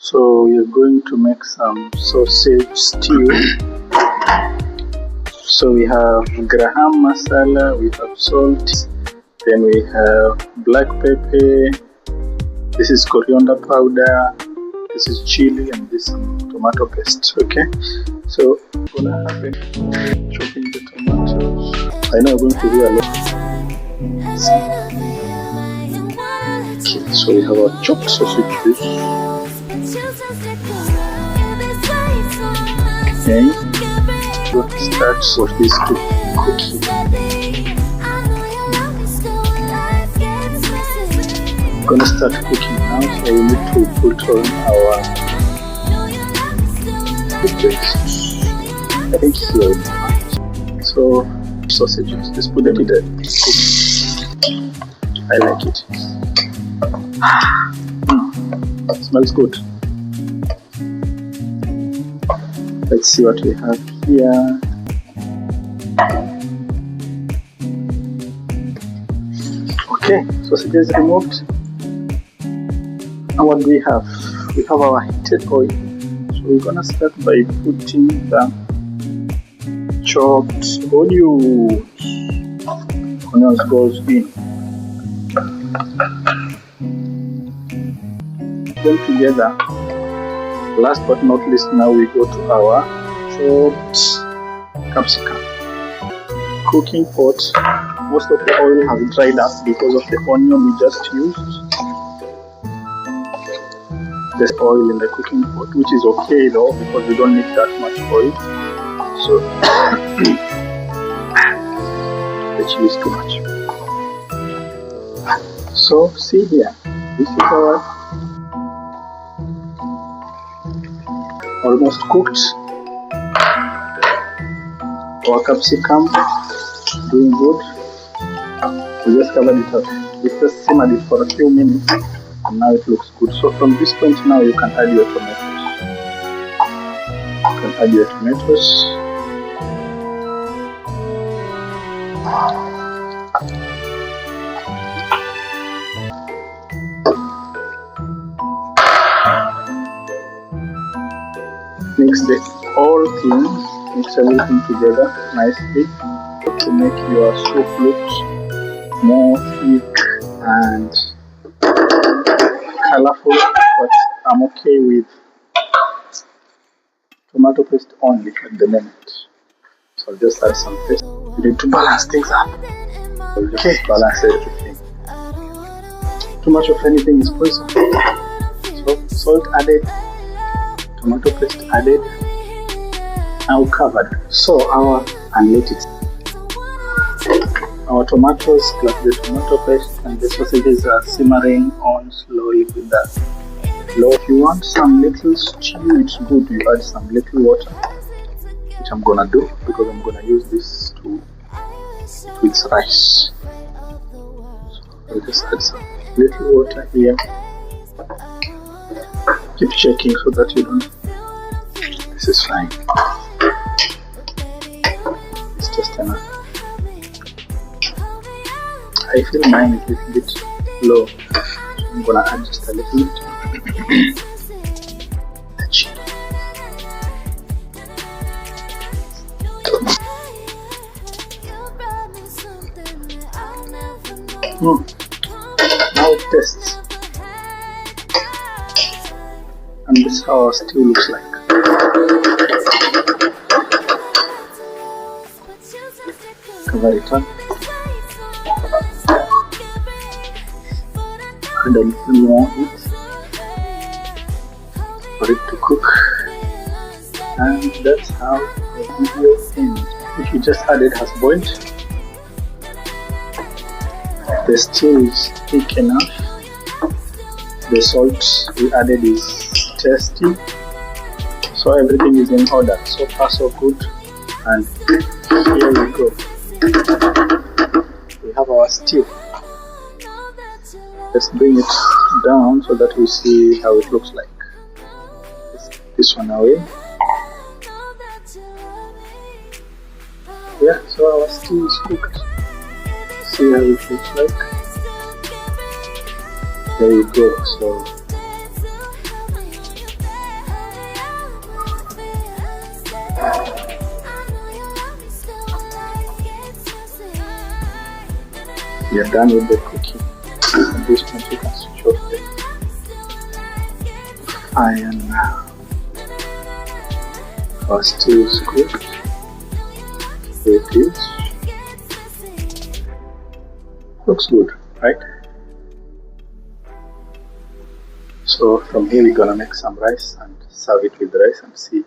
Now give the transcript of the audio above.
So we are going to make some sausage stew. So we have graham masala, we have salt, then we have black pepper, this is coriander powder, this is chili, and this is tomato paste. Okay, so what's gonna happen, chopping the tomatoes. I know I'm going to do a lot. Okay, so we have our chopped sausages. Okay, let's start with this cookie. I'm gonna start cooking now, so we need to put on our paste. I think here. So sausages, just put them in the cookie. I like it. Smells good. Let's see what we have here. Okay, sausages removed. And what do we have? We have our heated oil. So we're gonna start by putting the chopped onions. Onions goes in. Them together. Last but not least, now we go to our chopped capsicum. Cooking pot. Most of the oil has dried up because of the onion we just used. There's oil in the cooking pot, which is okay though, because we don't need that much oil. So the chili is too much. So see here, this is our almost cooked. Our capsicum doing good. We just covered it up. We just simmered it for a few minutes, and now it looks good. So from this point now, you can add your tomatoes. Mix everything together nicely to make your soup look more thick and colorful, but I'm okay with tomato paste only at the moment. So I'll just add some paste. You need to balance things up. Okay, balance everything. Too much of anything is poison. So salt added, tomato paste added, now covered. So and let it. Our tomatoes plus the tomato paste and the sausages are simmering on slowly with the low. If you want some little stew, it's good you add some little water, which I'm gonna do because I'm gonna use this with rice. So I'll just add some little water here. Keep shaking so that you don't. This is fine. It's just enough. I feel mine is a little bit low, so I'm gonna add just a little bit. The chili. Now it tastes. And this is how our stew looks like. Cover it up. Add a little more heat for it to cook, and that's how the video ends. If you just add it has boiled, the stew is thick enough, the salt we added is tasty, so everything is in order. So far so good, and here we go. We have our stew. Let's bring it down so that we see how it looks like. This one away. Yeah, so our stew is cooked. See how it looks like. There you go. So We are done with the cooking. At this point, you can switch off the fire now. Our stew is cooked. It is. Looks good, right? So from here we're gonna make some rice and serve it with the rice and see